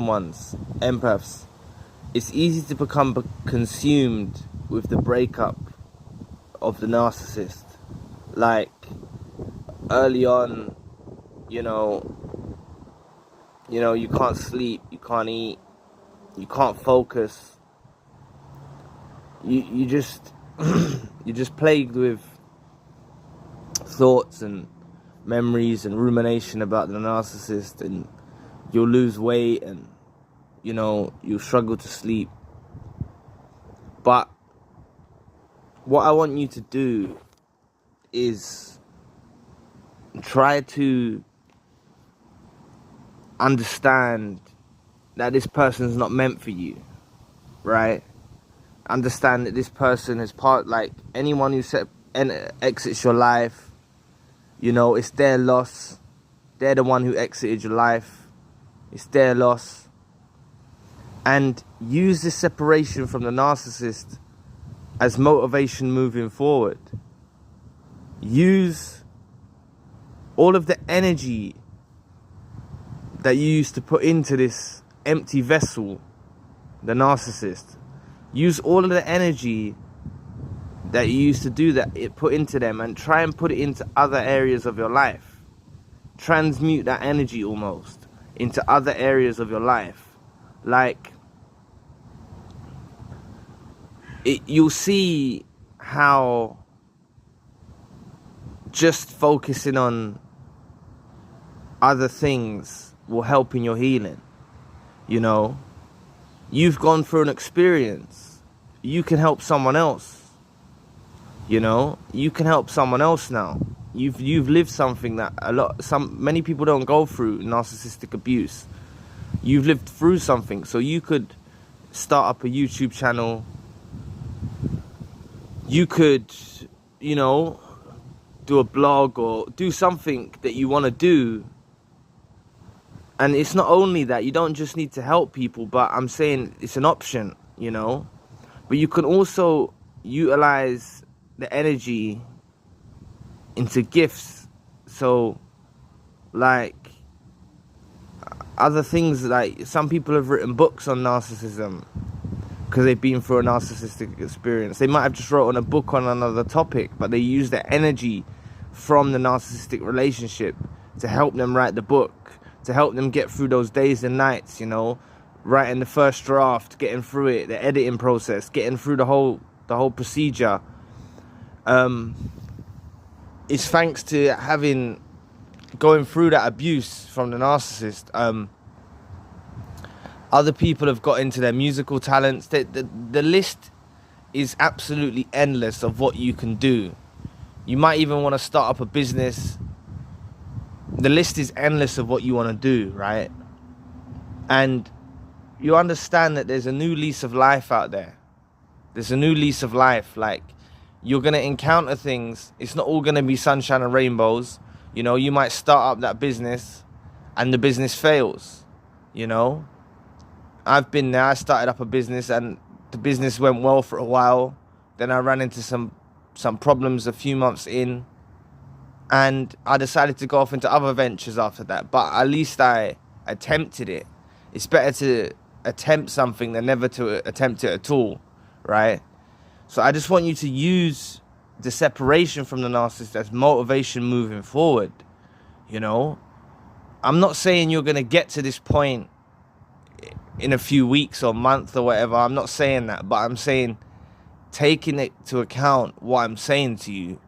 ones, empaths, it's easy to become consumed with the breakup of the narcissist. Like, early on, you know, you can't sleep, you can't eat, you can't focus. You just you're just plagued with thoughts and memories and rumination about the narcissist, and you'll lose weight, and you'll struggle to sleep. But what I want you to do is try to understand that this person's not meant for you, right? Understand that this person is like anyone who exits your life, it's their loss. They're the one who exited your life. It's their loss. And use this separation from the narcissist as motivation moving forward. Use all of the energy that you used to put into this empty vessel, the narcissist. Use all of the energy that you used to put into them, and try and put it into other areas of your life. Transmute that energy almost into other areas of your life. Like, you'll see how just focusing on other things will help in your healing. You've gone through an experience. You can help someone else. You can help someone else now. You've lived something that many people don't go through, narcissistic abuse. You've lived through something, so you could start up a YouTube channel. You could, do a blog or do something that you want to do. And it's not only that, you don't just need to help people, but I'm saying it's an option, But you can also utilize the energy into gifts. So, like, other things, like some people have written books on narcissism because they've been through a narcissistic experience. They might have just written a book on another topic, but they use the energy from the narcissistic relationship to help them write the book, to help them get through those days and nights, writing the first draft, getting through it, the editing process, getting through the whole procedure. It's thanks to going through that abuse from the narcissist. Other people have got into their musical talents. The list is absolutely endless of what you can do. You might even want to start up a business. The list is endless of what you want to do, right? And you understand that there's a new lease of life out there. There's a new lease of life. Like, you're going to encounter things. It's not all going to be sunshine and rainbows. You might start up that business and the business fails. I've been there. I started up a business and the business went well for a while. Then I ran into some problems a few months in. And I decided to go off into other ventures after that. But at least I attempted it. It's better to attempt something than never to attempt it at all, right? So I just want you to use the separation from the narcissist as motivation moving forward, I'm not saying you're going to get to this point in a few weeks or months or whatever. I'm not saying that. But I'm saying, taking it to account what I'm saying to you,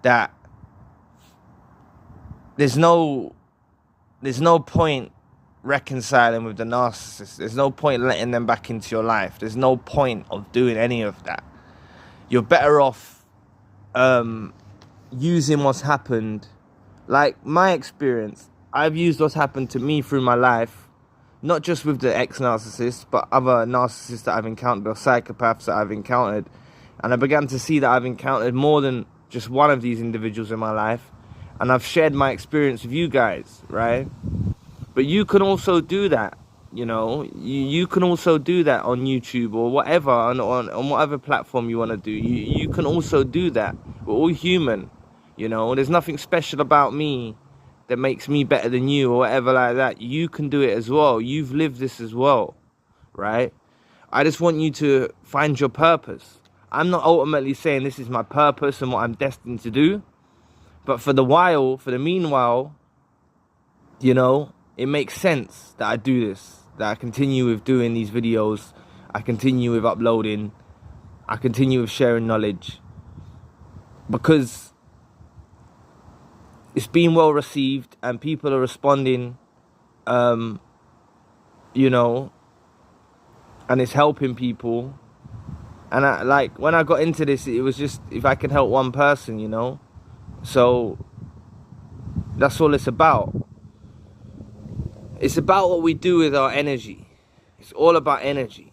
that there's no point reconciling with the narcissist. There's no point letting them back into your life. There's no point of doing any of that. You're better off using what's happened. Like my experience, I've used what's happened to me through my life, not just with the ex-narcissist, but other narcissists that I've encountered, or psychopaths that I've encountered. And I began to see that I've encountered more than just one of these individuals in my life. And I've shared my experience with you guys, right? But you can also do that, You can also do that on YouTube or whatever, on whatever platform you want to do. You can also do that. We're all human, There's nothing special about me that makes me better than you or whatever like that. You can do it as well. You've lived this as well, right? I just want you to find your purpose. I'm not ultimately saying this is my purpose and what I'm destined to do. But for the meanwhile, you know, it makes sense that I do this. That I continue with doing these videos. I continue with uploading. I continue with sharing knowledge. Because it's been well received and people are responding, you know, and it's helping people. And when I got into this, it was just if I can help one person, you know. So that's all it's about. It's about what we do with our energy. It's all about energy.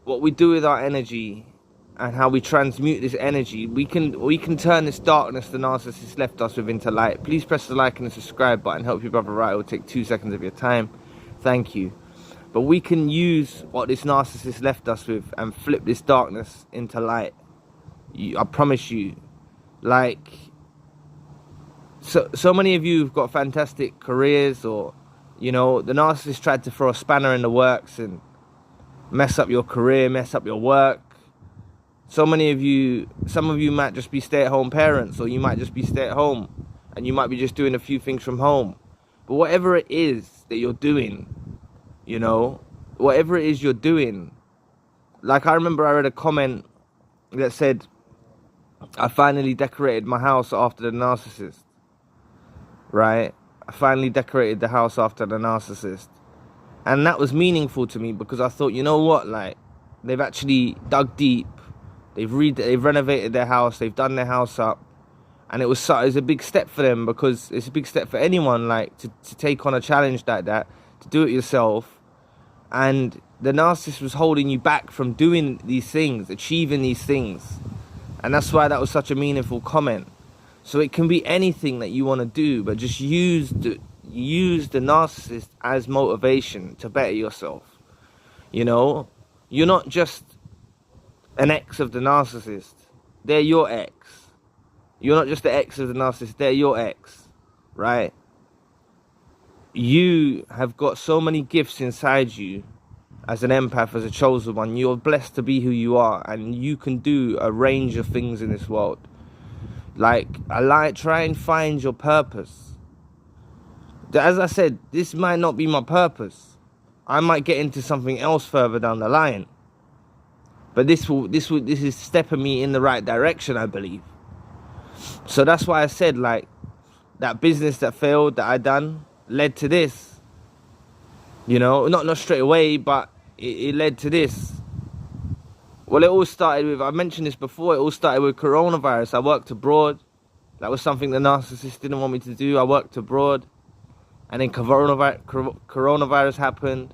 What we do with our energy and how we transmute this energy. We can turn this darkness the narcissist left us with into light. Please press the like and the subscribe button. Help your brother right. It will take 2 seconds of your time. Thank you. But we can use what this narcissist left us with and flip this darkness into light. I promise you. Like, so many of you have got fantastic careers, or, you know, the narcissist tried to throw a spanner in the works and mess up your career, mess up your work. Some of you might just be stay-at-home parents, or you might just be stay-at-home and you might be just doing a few things from home. But whatever it is that you're doing, you know, whatever it is you're doing, like I remember I read a comment that said, I finally decorated my house after the narcissist, right? I finally decorated the house after the narcissist. And that was meaningful to me because I thought, you know what, like, they've actually dug deep. They've renovated their house. They've done their house up. And it was a big step for them, because it's a big step for anyone, like, to take on a challenge like that, to do it yourself. And the narcissist was holding you back from doing these things, achieving these things. And that's why that was such a meaningful comment. So it can be anything that you want to do, but just use the narcissist as motivation to better yourself. You know, you're not just an ex of the narcissist. They're your ex. You're not just the ex of the narcissist. They're your ex, right? You have got so many gifts inside you as an empath, as a chosen one. You're blessed to be who you are, and you can do a range of things in this world. Like, try and find your purpose. As I said, this might not be my purpose. I might get into something else further down the line. But this is stepping me in the right direction, I believe. So that's why I said, like, that business that failed that I done led to this. You know, not straight away, but it led to this. Well, it all started with, I mentioned this before, it all started with coronavirus. I worked abroad. That was something the narcissist didn't want me to do. I worked abroad. And then coronavirus happened.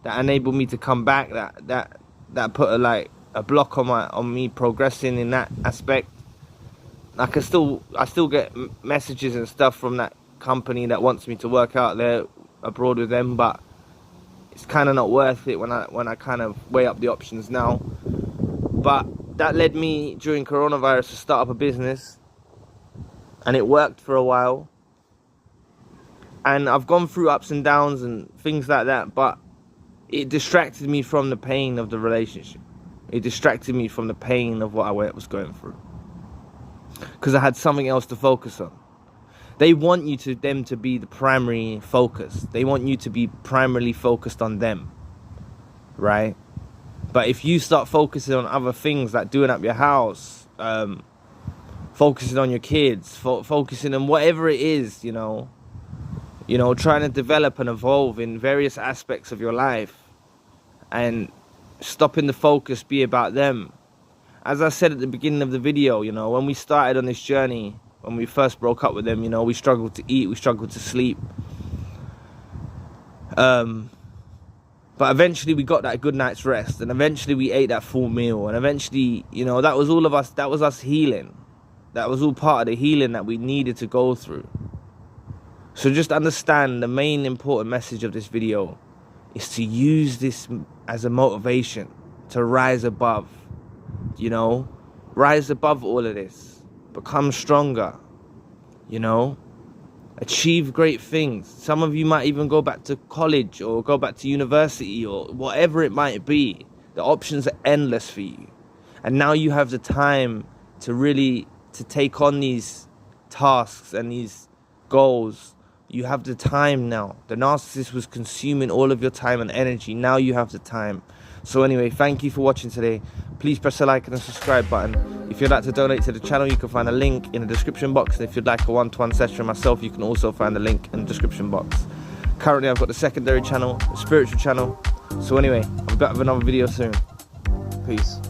That enabled me to come back. That put a block on me progressing in that aspect. I still get messages and stuff from that company that wants me to work out there abroad with them, but it's kind of not worth it when I kind of weigh up the options now. But that led me during coronavirus to start up a business, and it worked for a while. And I've gone through ups and downs and things like that, but it distracted me from the pain of the relationship. It distracted me from the pain of what I was going through, because I had something else to focus on. They want them to be the primary focus. They want you to be primarily focused on them, right? But if you start focusing on other things, like doing up your house, focusing on your kids, focusing on whatever it is, you know, trying to develop and evolve in various aspects of your life, and stopping the focus be about them. As I said at the beginning of the video, you know, when we started on this journey, when we first broke up with them, you know, we struggled to eat, we struggled to sleep. But eventually we got that good night's rest, and eventually we ate that full meal, and eventually, you know, that was all of us, that was us healing. That was all part of the healing that we needed to go through. So just understand, the main important message of this video is to use this as a motivation to rise above, you know, rise above all of this, become stronger, you know. achieve great things. Some of you might even go back to college or go back to university or whatever it might be. The options are endless for you. And now you have the time to really take on these tasks and these goals. You have the time now. The narcissist was consuming all of your time and energy. Now you have the time. So anyway, thank you for watching today. Please press the like and the subscribe button. If you'd like to donate to the channel, you can find a link in the description box. And if you'd like a one-to-one session with myself, you can also find the link in the description box. Currently, I've got the secondary channel, the spiritual channel. So anyway, I'll be back with another video soon. Peace.